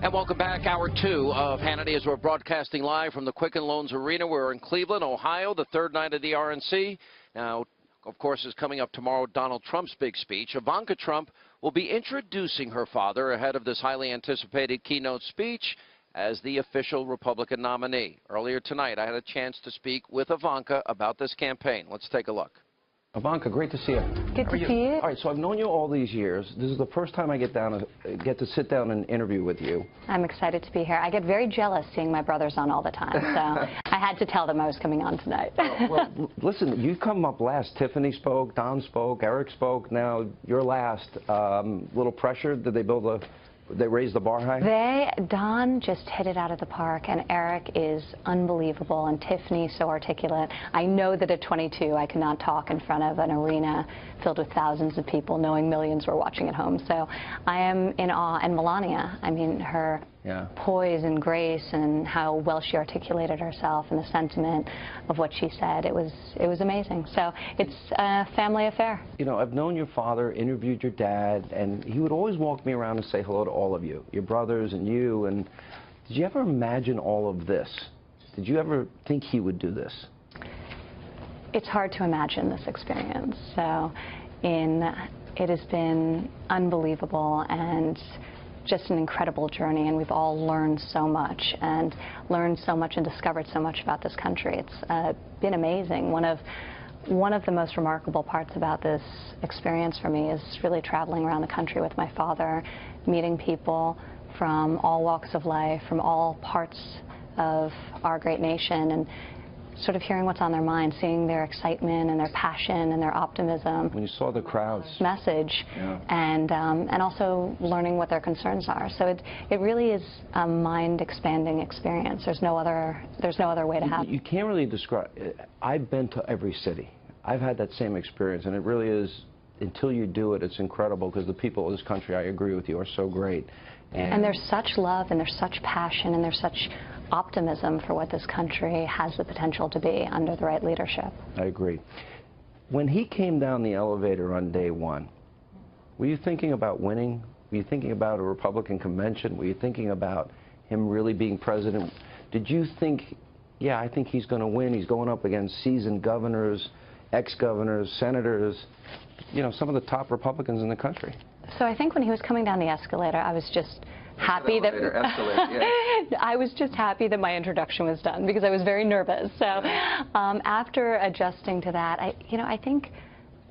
And welcome back. Hour 2 of Hannity as we're broadcasting live from the Quicken Loans Arena. We're in Cleveland, Ohio, the third night of the RNC. Now, of course, is coming up tomorrow, Donald Trump's big speech. Ivanka Trump will be introducing her father ahead of this highly anticipated keynote speech as the official Republican nominee. Earlier tonight, I had a chance to speak with Ivanka about this campaign. Let's take a look. Ivanka, great to see you. Good to see you. All right, so I've known you all these years. This is the first time I get to sit down and interview with you. I'm excited to be here. I get very jealous seeing my brothers on all the time, so I had to tell them I was coming on tonight. Well, listen, you come up last. Tiffany spoke, Don spoke, Eric spoke. Now you're last. Little pressure? Did they raise the bar high? Don just hit it out of the park, and Eric is unbelievable, and Tiffany so articulate. I know that at 22 I could not talk in front of an arena filled with thousands of people, knowing millions were watching at home. So I am in awe. And Melania, I mean, her poise and grace and how well she articulated herself and the sentiment of what she said, it was amazing. So it's a family affair. You know, I've known your father, interviewed your dad, and he would always walk me around and say hello to all of you, your brothers and you. And did you ever imagine all of this? Did you ever think he would do this? It's hard to imagine this experience. So it has been unbelievable and just an incredible journey, and we've all learned so much and discovered so much about this country. It's been amazing. One of the most remarkable parts about this experience for me is really traveling around the country with my father, meeting people from all walks of life, from all parts of our great nation, and sort of hearing what's on their mind, seeing their excitement and their passion and their optimism. When you saw the crowds. Message, and also learning what their concerns are. So it really is a mind-expanding experience. There's no other way to have it. You can't really describe it. I've been to every city. I've had that same experience, and it really is, until you do it, it's incredible, because the people of this country, I agree with you, are so great. And there's such love, and there's such passion, and there's such optimism for what this country has the potential to be under the right leadership. I agree. When he came down the elevator on day one, were you thinking about winning? Were you thinking about a Republican convention? Were you thinking about him really being president? Did you think, yeah, I think he's going to win. He's going up against seasoned governors, ex-governors, senators, you know, some of the top Republicans in the country? So I think when he was coming down the escalator, I was just happy that I was just happy that my introduction was done, because I was very nervous. So after adjusting to that, I think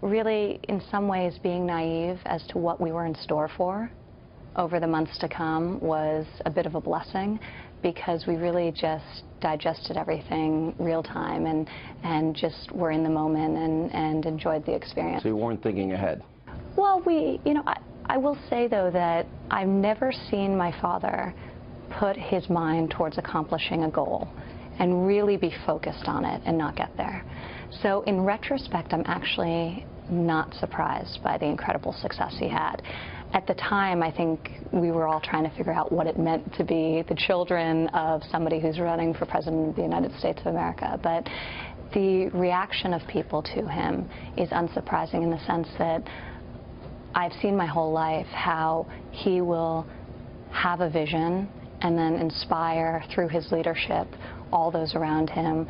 really in some ways being naive as to what we were in store for over the months to come was a bit of a blessing, because we really just digested everything real time and just were in the moment and enjoyed the experience. So you weren't thinking ahead? Well, I will say, though, that I've never seen my father put his mind towards accomplishing a goal and really be focused on it and not get there. So in retrospect, I'm actually not surprised by the incredible success he had. At the time, I think we were all trying to figure out what it meant to be the children of somebody who's running for president of the United States of America. But the reaction of people to him is unsurprising, in the sense that I've seen my whole life how he will have a vision and then inspire through his leadership all those around him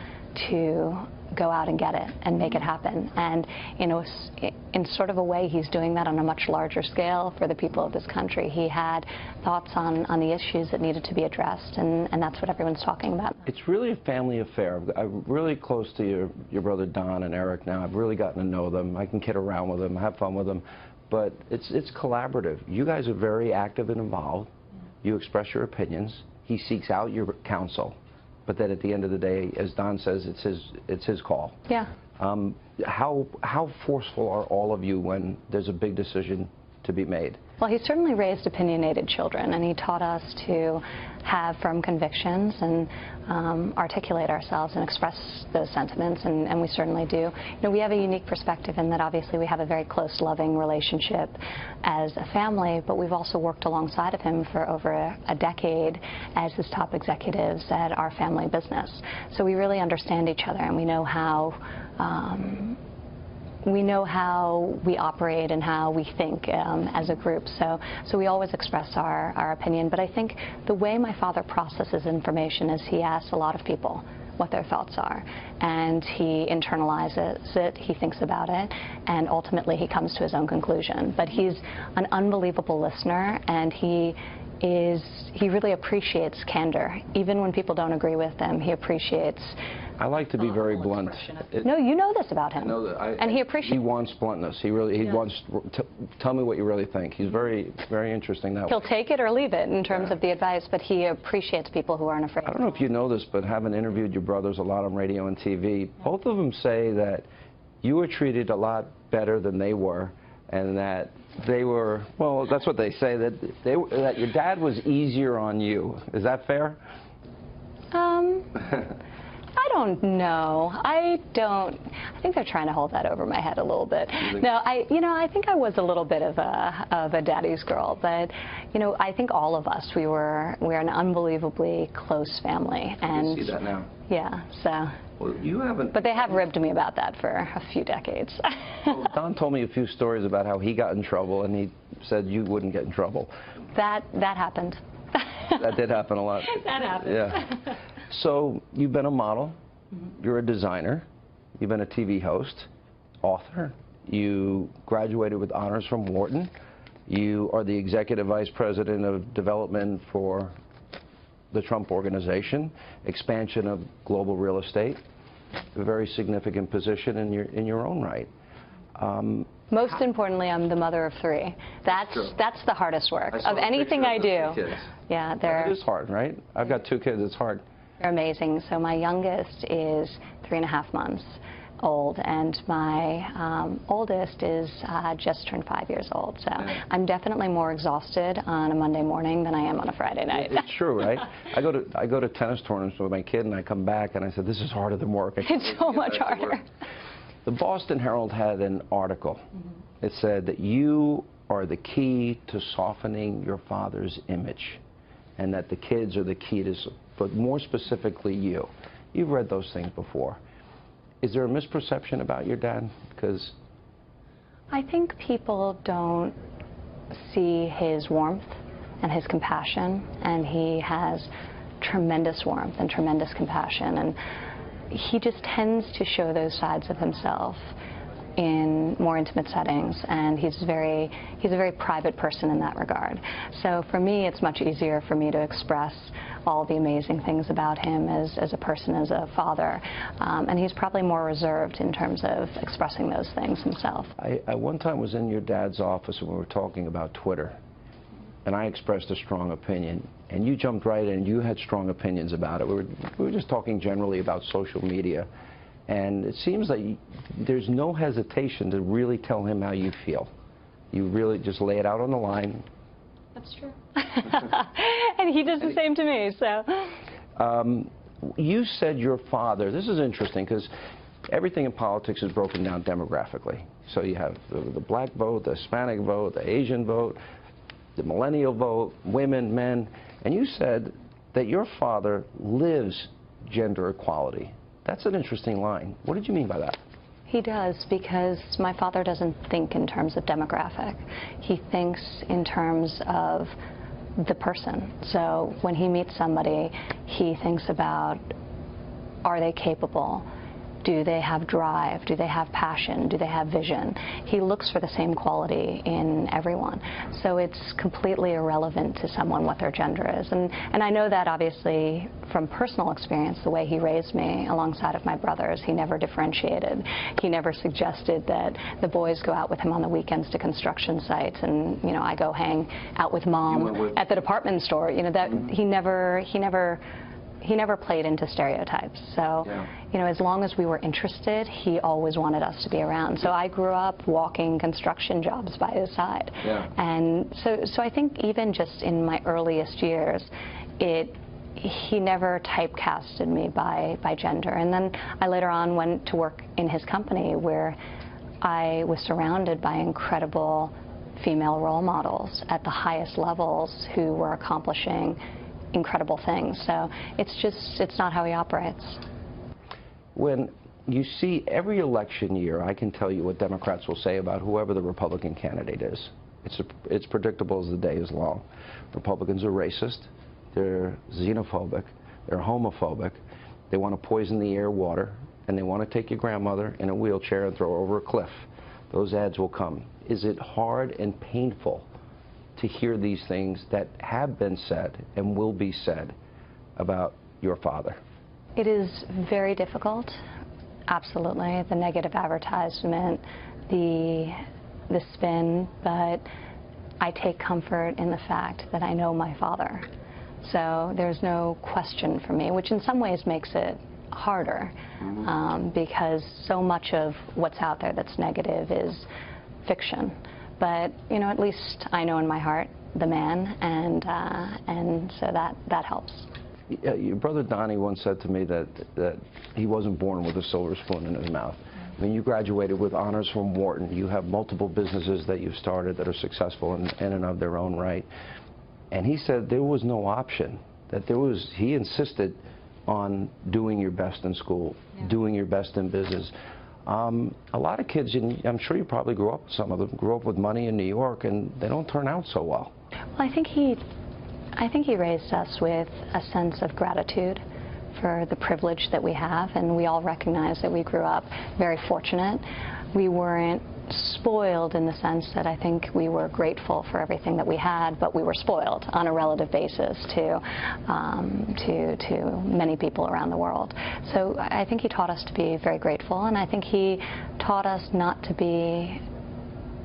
to go out and get it and make it happen. And in sort of a way, he's doing that on a much larger scale for the people of this country. He had thoughts on the issues that needed to be addressed, and that's what everyone's talking about. It's really a family affair. I'm really close to your brother Don and Eric now. I've really gotten to know them. I can kid around with them, have fun with them. But it's collaborative. You guys are very active and involved. You express your opinions. He seeks out your counsel. But then at the end of the day, as Don says, it's his call. Yeah. How forceful are all of you when there's a big decision to be made? Well, he certainly raised opinionated children, and he taught us to have firm convictions and articulate ourselves and express those sentiments, and we certainly do. We have a unique perspective in that obviously we have a very close, loving relationship as a family, but we've also worked alongside of him for over a decade as his top executives at our family business. So we really understand each other, and we know how we know how we operate and how we think as a group, so we always express our opinion. But I think the way my father processes information is he asks a lot of people what their thoughts are, and he internalizes it, he thinks about it, and ultimately he comes to his own conclusion. But he's an unbelievable listener, and he really appreciates candor. Even when people don't agree with him, he appreciates. I like to be very blunt. No, you know this about him. I know that. And he appreciates. He wants bluntness. He wants tell me what you really think. He's very interesting that way. He'll take it or leave it in terms of the advice, but he appreciates people who aren't afraid. I don't know if you know this, but having interviewed your brothers a lot on radio and TV, both of them say that you were treated a lot better than they were, and that they were, well, that's what they say, that your dad was easier on you. Is that fair? I don't know. I think they're trying to hold that over my head a little bit. No, I think I was a little bit of a daddy's girl, but I think all of us, we're an unbelievably close family. And you see that now. Yeah, so. Well, you haven't. But they have ribbed me about that for a few decades. Well, Don told me a few stories about how he got in trouble, and he said you wouldn't get in trouble. That happened. That did happen a lot. That happened. Yeah. So you've been a model, you're a designer, you've been a TV host, author, you graduated with honors from Wharton, you are the executive vice president of development for the Trump Organization, expansion of global real estate, a very significant position in your own right. Most importantly, I'm the mother of 3. That's the hardest work of anything I do. Yeah, it is hard, right? I've got 2 kids. It's hard. They're amazing. So my youngest is 3.5 months old, and my oldest is just turned 5 years old. So I'm definitely more exhausted on a Monday morning than I am on a Friday night. It's true, right? I go to tennis tournaments with my kid, and I come back and I said, this is harder than work. It's so much harder. The Boston Herald had an article. It said that you are the key to softening your father's image, and that the kids are the key to, but more specifically you. You've read those things before. Is there a misperception about your dad? Because I think people don't see his warmth and his compassion, and he has tremendous warmth and tremendous compassion, and he just tends to show those sides of himself in more intimate settings, and he's a very private person in that regard. So for me, it's much easier for me to express all the amazing things about him as a person, as a father, and he's probably more reserved in terms of expressing those things himself. I one time was in your dad's office and we were talking about Twitter, and I expressed a strong opinion, and you jumped right in. You had strong opinions about it. We were just talking generally about social media, and it seems like there's no hesitation to really tell him how you feel. You really just lay it out on the line. That's true. And he does the same to me, so. You said your father, this is interesting because everything in politics is broken down demographically. So you have the black vote, the Hispanic vote, the Asian vote, the millennial vote, women, men, and you said that your father lives gender equality. That's an interesting line. What did you mean by that? He does, because my father doesn't think in terms of demographic. He thinks in terms of the person. So when he meets somebody, he thinks about, are they capable? Do they have drive? Do they have passion? Do they have vision? He looks for the same quality in everyone. So it's completely irrelevant to someone what their gender is. And I know that obviously from personal experience, the way he raised me alongside of my brothers, he never differentiated. He never suggested that the boys go out with him on the weekends to construction sites and, you know, I go hang out with mom at the department store. You know, that he never played into stereotypes. So, you know, as long as we were interested, he always wanted us to be around. So I grew up walking construction jobs by his side. And so I think even just in my earliest years, he never typecasted me by gender. And then I later on went to work in his company where I was surrounded by incredible female role models at the highest levels who were accomplishing incredible things. So it's not how he operates. When you see every election year, I can tell you what Democrats will say about whoever the Republican candidate is. It's predictable as the day is long. Republicans are racist, they're xenophobic, they're homophobic, they want to poison the air, water, and they want to take your grandmother in a wheelchair and throw her over a cliff. Those ads will come. Is it hard and painful to hear these things that have been said and will be said about your father? It is very difficult, absolutely. The negative advertisement, the spin, but I take comfort in the fact that I know my father. So there's no question for me, which in some ways makes it harder, because so much of what's out there that's negative is fiction. But, you know, at least I know in my heart the man, and so that helps. Your brother Donnie once said to me that he wasn't born with a silver spoon in his mouth. I mean, you graduated with honors from Wharton. You have multiple businesses that you've started that are successful in and of their own right. And he said there was no option, that he insisted on doing your best in school, doing your best in business. A lot of kids, and I'm sure you probably grew up, some of them grew up with money in New York, and they don't turn out so well. Well, I think he raised us with a sense of gratitude for the privilege that we have, and we all recognize that we grew up very fortunate. We weren't spoiled in the sense that I think we were grateful for everything that we had, but we were spoiled on a relative basis to many people around the world. So I think he taught us to be very grateful, and I think he taught us not to be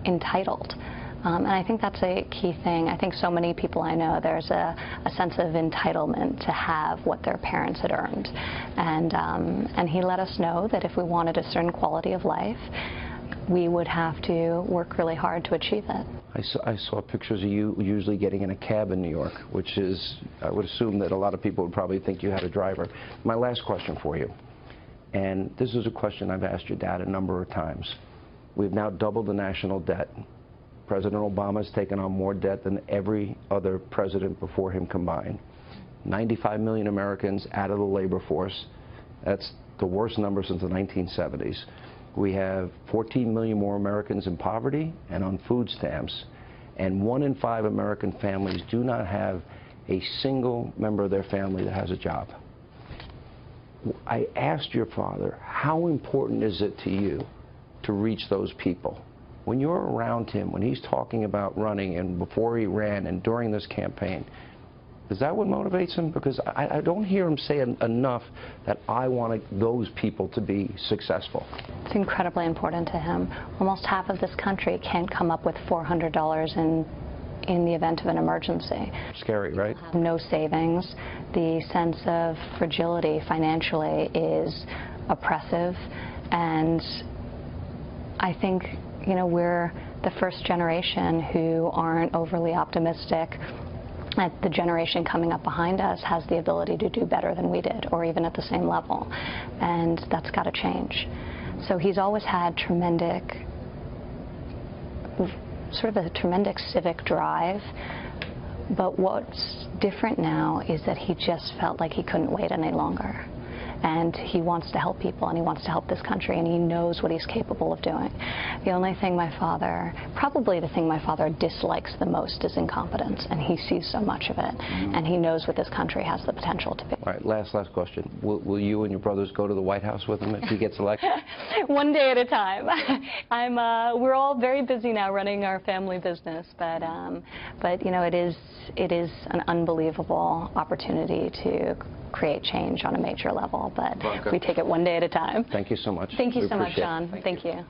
entitled. And I think that's a key thing. I think so many people I know, there's a sense of entitlement to have what their parents had earned. And he let us know that if we wanted a certain quality of life, we would have to work really hard to achieve it. I saw pictures of you usually getting in a cab in New York, which is, I would assume that a lot of people would probably think you had a driver. My last question for you, and this is a question I've asked your dad a number of times. We've now doubled the national debt. President Obama's taken on more debt than every other president before him combined. 95 million Americans out of the labor force. That's the worst number since the 1970s. We have 14 million more Americans in poverty and on food stamps, and 1 in 5 American families do not have a single member of their family that has a job. I asked your father, how important is it to you to reach those people? When you're around him, when he's talking about running and before he ran and during this campaign, is that what motivates him? Because I don't hear him say enough that I want those people to be successful. It's incredibly important to him. Almost half of this country can't come up with $400 in the event of an emergency. Scary, right? No savings. The sense of fragility financially is oppressive, and I think, you know, we're the first generation who aren't overly optimistic that the generation coming up behind us has the ability to do better than we did, or even at the same level, and that's got to change. So he's always had sort of a tremendous civic drive, but what's different now is that he just felt like he couldn't wait any longer. And he wants to help people, and he wants to help this country, and he knows what he's capable of doing. The only thing probably the thing my father dislikes the most is incompetence, and he sees so much of it, and he knows what this country has the potential to be. All right, last question. Will you and your brothers go to the White House with him if he gets elected? One day at a time. We're all very busy now running our family business, but you know, it is an unbelievable opportunity to create change on a major level, but Ivanka, we take it one day at a time. Thank you so much. Thank you so much, John. Thank you.